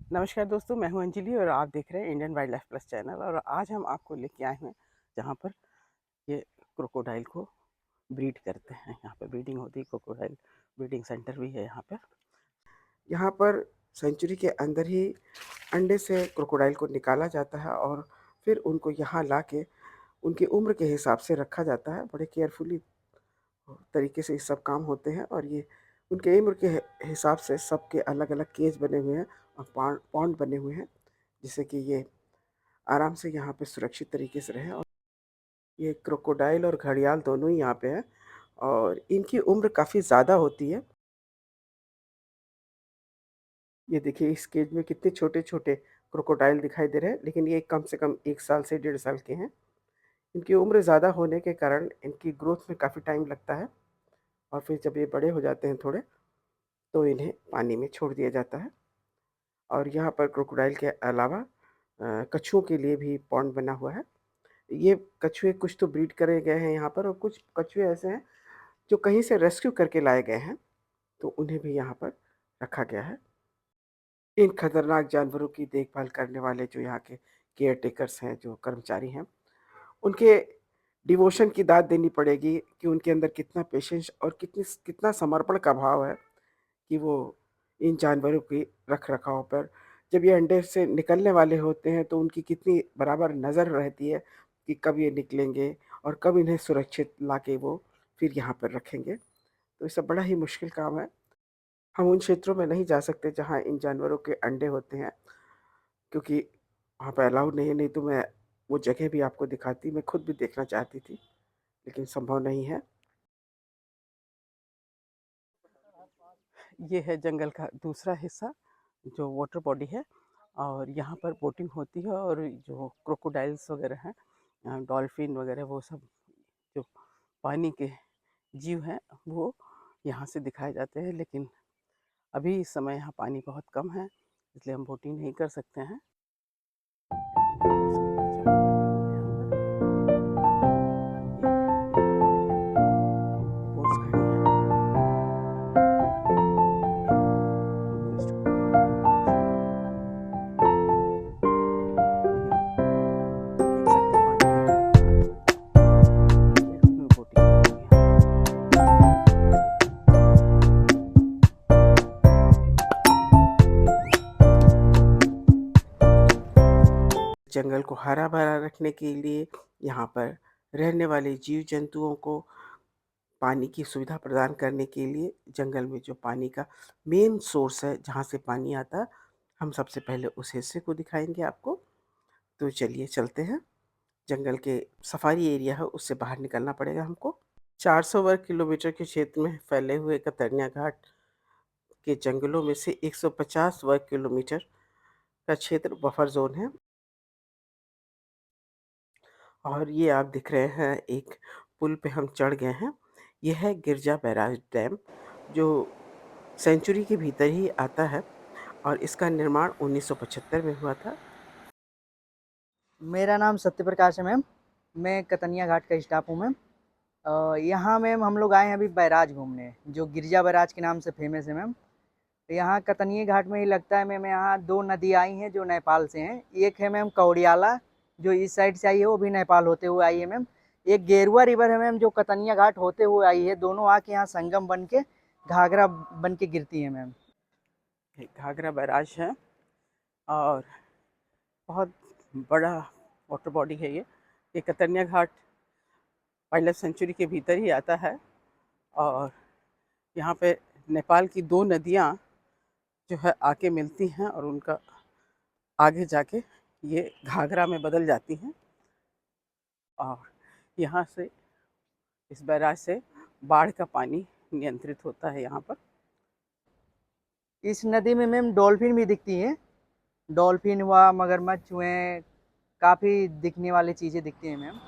नमस्कार दोस्तों, मैं हूं अंजलि और आप देख रहे हैं Indian wild life plus channel. और आज हम आपको लेके आए हैं जहां पर ये क्रोकोडाइल को ब्रीड करते हैं। यहाँ पर ब्रीडिंग होती है, क्रोकोडाइल ब्रीडिंग सेंटर भी है यहाँ पर। यहाँ पर सेंचुरी के अंदर ही अंडे से क्रोकोडाइल को निकाला जाता है और फिर उनको यहाँ ला के उनकी उम्र के हिसाब से रखा जाता है। बड़े केयरफुली तरीके से ये सब काम होते हैं और ये उनके उम्र के हिसाब से सबके अलग अलग केज बने हुए हैं और पॉन्ड बने हुए हैं, जिससे कि ये आराम से यहाँ पे सुरक्षित तरीके से रहें। और ये क्रोकोडाइल और घड़ियाल दोनों ही यहाँ पे हैं और इनकी उम्र काफ़ी ज़्यादा होती है। ये देखिए इस केज में कितने छोटे-छोटे क्रोकोडाइल दिखाई दे रहे हैं, लेकिन ये कम से कम 1 साल से 1.5 साल के हैं। इनकी उम्र ज़्यादा होने के कारण इनकी ग्रोथ में काफ़ी टाइम लगता है और फिर जब ये बड़े हो जाते हैं थोड़े, तो इन्हें पानी में छोड़ दिया जाता है। और यहाँ पर क्रोकोडाइल के अलावा कछुओं के लिए भी पॉन्ड बना हुआ है। ये कछुए कुछ तो ब्रीड करे गए हैं यहाँ पर और कुछ कछुए ऐसे हैं जो कहीं से रेस्क्यू करके लाए गए हैं, तो उन्हें भी यहाँ पर रखा गया है। इन खतरनाक जानवरों की देखभाल करने वाले जो यहाँ के केयर टेकर्स हैं, जो कर्मचारी हैं, उनके डिवोशन की दाद देनी पड़ेगी कि उनके अंदर कितना पेशेंस और कितना समर्पण का भाव है कि वो इन जानवरों की रख-रखाव पर जब ये अंडे से निकलने वाले होते हैं, तो उनकी कितनी बराबर नज़र रहती है कि कब ये निकलेंगे और कब इन्हें सुरक्षित लाके वो फिर यहाँ पर रखेंगे। तो ये सब बड़ा ही मुश्किल काम है। हम उन क्षेत्रों में नहीं जा सकते जहाँ इन जानवरों के अंडे होते हैं, क्योंकि वहाँ पे अलाउ नहीं है, नहीं तो मैं वो जगह भी आपको दिखाती, मैं खुद भी देखना चाहती थी, लेकिन संभव नहीं है। ये है जंगल का दूसरा हिस्सा जो वाटर बॉडी है और यहाँ पर बोटिंग होती है और जो क्रोकोडाइल्स वगैरह हैं, डॉल्फिन वगैरह, वो सब जो पानी के जीव हैं वो यहाँ से दिखाए जाते हैं। लेकिन अभी इस समय यहाँ पानी बहुत कम है, इसलिए हम बोटिंग नहीं कर सकते हैं। जंगल को हरा-भरा रखने के लिए यहाँ पर रहने वाले जीव-जंतुओं को पानी की सुविधा प्रदान करने के लिए जंगल में जो पानी का मेन सोर्स है, जहाँ से पानी आता है, हम सबसे पहले उस हिस्से को दिखाएँगे आपको। तो चलिए चलते हैं। जंगल के सफारी एरिया है, उससे बाहर निकलना पड़ेगा हमको। 400 वर्ग किलोमीटर के क्षेत्र में फैले हुए कतर्निया घाट के जंगलों में से 150 वर्ग किलोमीटर का क्षेत्र बफर ज़ोन है। और ये आप दिख रहे हैं, एक पुल पे हम चढ़ गए हैं। ये है गिरजा बैराज डैम, जो सेंचुरी के भीतर ही आता है और इसका निर्माण 1975 में हुआ था। मेरा नाम सत्यप्रकाश है मैम। मैं कतनिया घाट का स्टाफ हूँ मैम। यहाँ मैम हम लोग आए हैं अभी बैराज घूमने, जो गिरजा बैराज के नाम से फेमस है मैम। तो यहाँ कतनिया घाट में ही लगता है मैम, यहाँ 2 नदी आई हैं जो नेपाल से हैं। एक है मैम कौड़ियाला, जो इस साइड से आई है, वो भी नेपाल होते हुए आई है मैम। एक गेरुआ रिवर है मैम, जो कतनिया घाट होते हुए आई है। दोनों आके यहाँ संगम बन के घाघरा बन के गिरती है मैम। घाघरा बैराज है और बहुत बड़ा वाटर बॉडी है ये। ये कतर्निया घाट वाइल्ड लाइफ सेंचुरी के भीतर ही आता है और यहाँ पे नेपाल की 2 नदियाँ जो है आके मिलती हैं और उनका आगे जाके ये घाघरा में बदल जाती हैं। और यहाँ से, इस बैराज से बाढ़ का पानी नियंत्रित होता है यहाँ पर। इस नदी में मैम डॉल्फिन भी दिखती हैं। डॉल्फिन हुआ, मगरमच्छ हुए, काफ़ी दिखने वाली चीज़ें दिखती हैं मैम।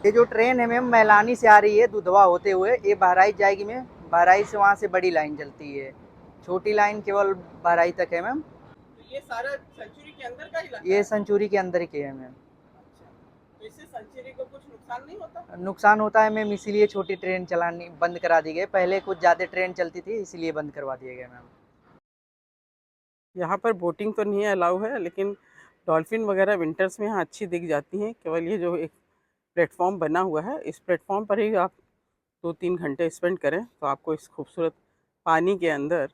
ये जो ट्रेन है मैम मैलानी से आ रही है दुधवा होते हुए, ये बहराइच जाएगी मैम। बहराइच से वहाँ से बड़ी लाइन चलती है, छोटी लाइन केवल बहराइच तक है मैम। ये सारा सेंचुरी के अंदर का इलाका ये है? सेंचुरी के अंदर के है मैम। अच्छा। तो इससे संचेरी को कुछ नुकसान नहीं होता? नुकसान होता है मैम, इसीलिए छोटी ट्रेन चलानी बंद करा दी गई। पहले कुछ ज़्यादा ट्रेन चलती थी, इसीलिए बंद करवा दिए गए मैम। यहाँ पर बोटिंग तो नहीं अलाउ है, लेकिन डॉल्फिन वगैरह विंटर्स में यहाँ अच्छी दिख जाती हैं। केवल ये जो एक प्लेटफॉर्म बना हुआ है, इस प्लेटफॉर्म पर ही आप 2-3 घंटे स्पेंड करें तो आपको इस खूबसूरत पानी के अंदर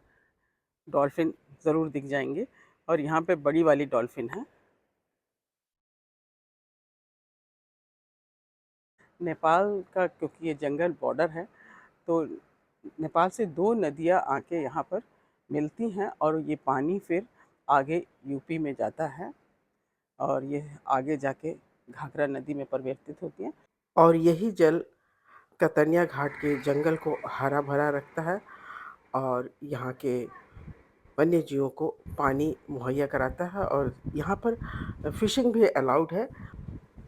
डॉल्फिन ज़रूर दिख जाएंगे। और यहाँ पे बड़ी वाली डॉल्फिन है। नेपाल का क्योंकि ये जंगल बॉर्डर है, तो नेपाल से 2 नदियाँ आके यहाँ पर मिलती हैं और ये पानी फिर आगे यूपी में जाता है और ये आगे जाके घाघरा नदी में परिवर्तित होती हैं। और यही जल कतनिया घाट के जंगल को हरा भरा रखता है और यहाँ के वन्य जीवों को पानी मुहैया कराता है। और यहाँ पर फिशिंग भी अलाउड है,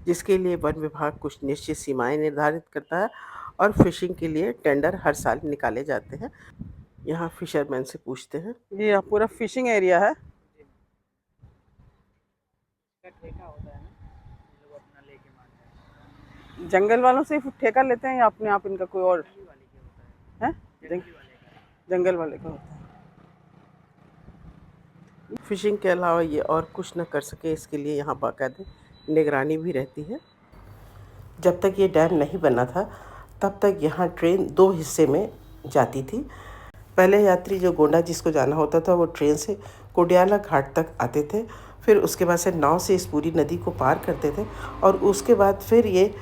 जिसके लिए वन विभाग कुछ निश्चित सीमाएं निर्धारित करता है और फिशिंग के लिए टेंडर हर साल निकाले जाते हैं। यहाँ फिशरमैन से पूछते हैं। ये पूरा फिशिंग एरिया है। ठेका होता है ना, लोग अपना लेके मारते हैं। जंगल वालों से ठेका लेते हैं या अपने आप इनका कोई और जंगली वाले के होता है, है? जंगली वाले का। जंगल वाले का होता है। फिशिंग के अलावा ये और कुछ न कर सके, इसके लिए यहाँ बाकायदा निगरानी भी रहती है। जब तक ये डैम नहीं बना था तब तक यहाँ ट्रेन 2 हिस्से में जाती थी। पहले यात्री जो गोंडा जिसको जाना होता था वो ट्रेन से कोडियाला घाट तक आते थे, फिर उसके बाद से नाव से इस पूरी नदी को पार करते थे और उसके बाद फिर ये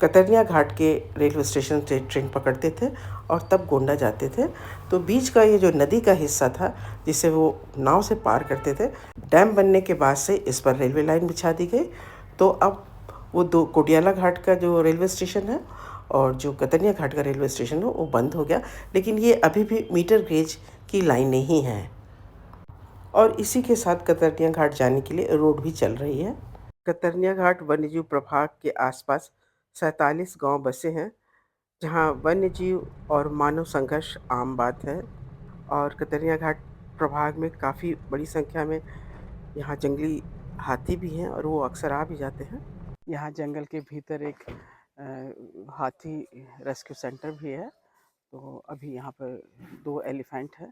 कतनिया घाट के रेलवे स्टेशन से ट्रेन पकड़ते थे और तब गोंडा जाते थे। तो बीच का ये जो नदी का हिस्सा था जिसे वो नाव से पार करते थे, डैम बनने के बाद से इस पर रेलवे लाइन बिछा दी गई। तो अब वो 2 कोडियाला घाट का जो रेलवे स्टेशन है और जो कतनिया घाट का रेलवे स्टेशन है वो बंद हो गया, लेकिन ये अभी भी मीटर गेज की लाइन नहीं है। और इसी के साथ कतनिया घाट जाने के लिए रोड भी चल रही है। कतनिया घाट वन्यजीव प्रभाग के आसपास 47 गांव बसे हैं, जहां वन्यजीव और मानव संघर्ष आम बात है। और कतनिया घाट प्रभाग में काफ़ी बड़ी संख्या में यहाँ जंगली हाथी भी हैं और वो अक्सर आ भी जाते हैं। यहाँ जंगल के भीतर एक हाथी रेस्क्यू सेंटर भी है। तो अभी यहाँ पर 2 एलिफेंट है,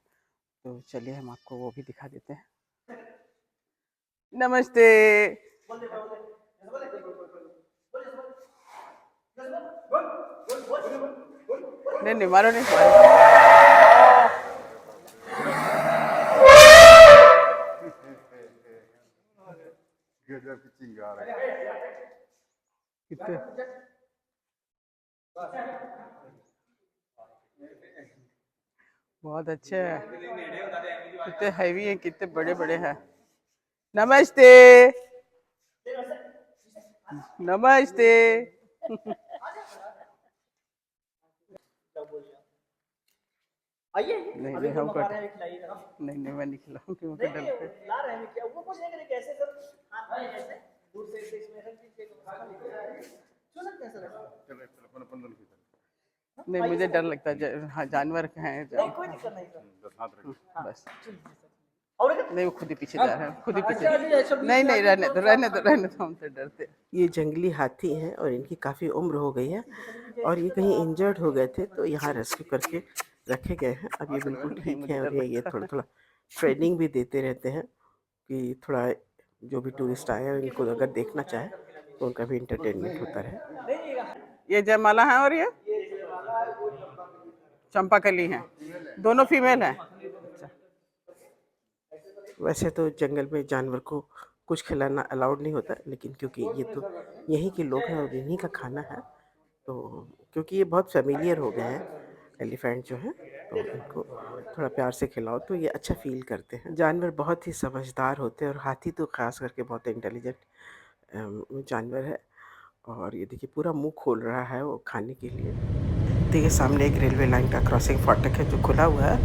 तो चलिए हम आपको वो भी दिखा देते हैं। नमस्ते। नहीं नहीं, मारो नहीं, कितने बहुत अच्छे हैं, कितने हैवी हैं, कितने बड़े बड़े हैं। नमस्ते नमस्ते। आइए, नहीं अभी नहीं, तो हमको मंगा रहे हैं, खिलाइएगा। नहीं नहीं, मैं नहीं खिलाऊंगी, मुझे नहीं डर नहीं, ला रहे हैं क्या? वो कुछ नहीं करें, कैसे सर? हाथ में कैसे दूर से इसमें रख दीजिए तो खाना निकल छू सकते हैं सर? नहीं, मुझे डर लगता है। हाँ, जानवर हैं नहीं, कोई दिक्कत नहीं सर। बस। और नहीं, वो खुद ही पीछे जा रहे हैं, खुद ही पीछे। अच्छा, नहीं नहीं, रहने दो रहने दो रहने दो, हम तो डरते। ये जंगली हाथी हैं और इनकी काफ़ी उम्र हो गई है और ये कहीं इंजर्ड हो गए थे, तो यहाँ रेस्क्यू करके रखे गए हैं। अब ये बिल्कुल ठीक हैं और ये थोड़ा थोड़ा ट्रेनिंग भी देते रहते हैं कि थोड़ा जो भी टूरिस्ट आए हैं इनको अगर देखना चाहे तो उनका भी इंटरटेनमेंट होता रहे। ये जयमाला है और ये चंपाकली हैं, दोनों फीमेल हैं। वैसे तो जंगल में जानवर को कुछ खिलाना अलाउड नहीं होता, लेकिन क्योंकि ये तो यहीं के लोग हैं और इन्हीं का खाना है, तो क्योंकि ये बहुत फेमिलियर हो गए हैं एलिफेंट जो हैं, तो इनको थोड़ा प्यार से खिलाओ तो ये अच्छा फील करते हैं। जानवर बहुत ही समझदार होते हैं और हाथी तो ख़ास करके बहुत इंटेलिजेंट जानवर है। और ये देखिए पूरा मुंह खोल रहा है वो खाने के लिए। देखिए सामने एक रेलवे लाइन का क्रॉसिंग फाटक है जो खुला हुआ है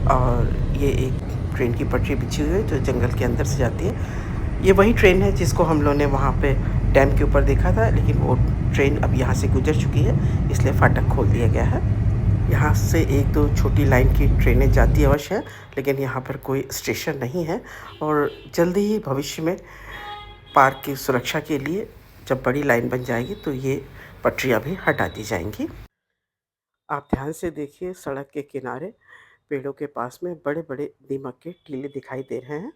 और ये एक ट्रेन की पटरी बिछी हुई है जो जंगल के अंदर से जाती है। ये वही ट्रेन है जिसको हम लोगों ने वहाँ पे डैम के ऊपर देखा था, लेकिन वो ट्रेन अब यहाँ से गुजर चुकी है, इसलिए फाटक खोल दिया गया है। यहाँ से 1-2 छोटी लाइन की ट्रेनें जाती अवश्य हैं, लेकिन यहाँ पर कोई स्टेशन नहीं है और जल्दी ही भविष्य में पार्क की सुरक्षा के लिए जब बड़ी लाइन बन जाएगी तो ये पटरियाँ भी हटा दी जाएँगी। आप ध्यान से देखिए, सड़क के किनारे पेड़ों के पास में बड़े-बड़े दीमक के टीले दिखाई दे रहे हैं।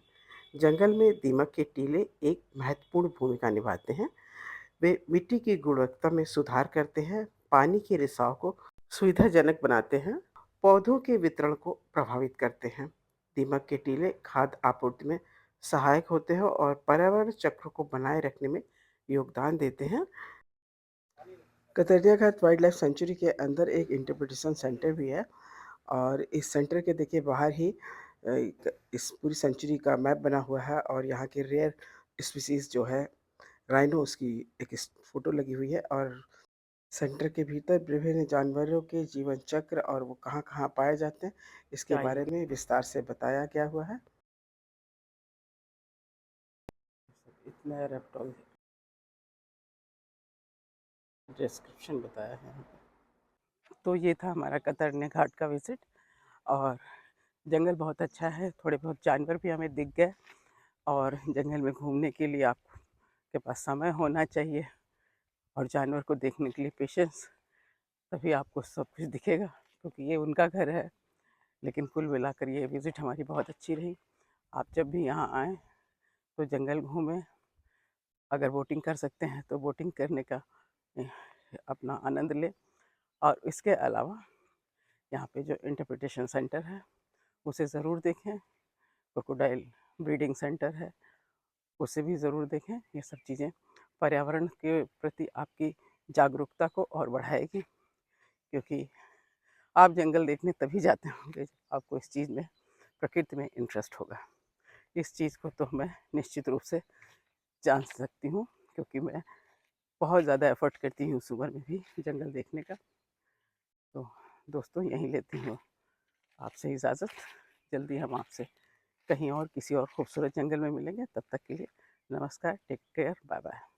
जंगल में दीमक के टीले एक महत्वपूर्ण भूमिका निभाते हैं। वे मिट्टी की गुणवत्ता में सुधार करते हैं, पानी के रिसाव को सुविधाजनक बनाते हैं, पौधों के वितरण को प्रभावित करते हैं। दीमक के टीले खाद्य आपूर्ति में सहायक होते हैं और पर्यावरण चक्र को बनाए रखने में योगदान देते हैं। कतरिया घाट वाइल्ड लाइफ सेंचुरी के अंदर एक इंटरप्रिटेशन सेंटर भी है और इस सेंटर के देखिए बाहर ही इस पूरी सेंचुरी का मैप बना हुआ है और यहाँ के रेयर स्पीसीज जो है राइनो, उसकी एक फोटो लगी हुई है और सेंटर के भीतर विभिन्न जानवरों के जीवन चक्र और वो कहाँ-कहाँ पाए जाते हैं, इसके बारे में विस्तार से बताया गया हुआ है। इतना रेप्टोल डिस्क्रिप्शन बताया है यहाँ पे। तो ये था हमारा कतरनी घाट का विज़िट और जंगल बहुत अच्छा है, थोड़े बहुत जानवर भी हमें दिख गए और जंगल में घूमने के लिए आपके पास समय होना चाहिए और जानवर को देखने के लिए पेशेंस, तभी आपको सब कुछ दिखेगा क्योंकि ये उनका घर है। लेकिन कुल मिलाकर ये विज़िट हमारी बहुत अच्छी रही। आप जब भी यहाँ आएँ तो जंगल घूमें, अगर बोटिंग कर सकते हैं तो बोटिंग करने का अ, अपना आनंद लें और इसके अलावा यहाँ पे जो इंटरप्रिटेशन सेंटर है उसे ज़रूर देखें, क्रोकोडाइल ब्रीडिंग सेंटर है उसे भी ज़रूर देखें। ये सब चीज़ें पर्यावरण के प्रति आपकी जागरूकता को और बढ़ाएगी क्योंकि आप जंगल देखने तभी जाते होंगे जब आपको इस चीज़ में, प्रकृति में इंटरेस्ट होगा। इस चीज़ को तो मैं निश्चित रूप से जान सकती हूँ क्योंकि मैं बहुत ज़्यादा एफ़र्ट करती हूँ उस उम्र में भी जंगल देखने का। तो दोस्तों यहीं लेती हूँ आपसे इजाज़त। जल्दी हम आपसे कहीं और किसी और खूबसूरत जंगल में मिलेंगे। तब तक के लिए नमस्कार, टेक केयर, बाय बाय।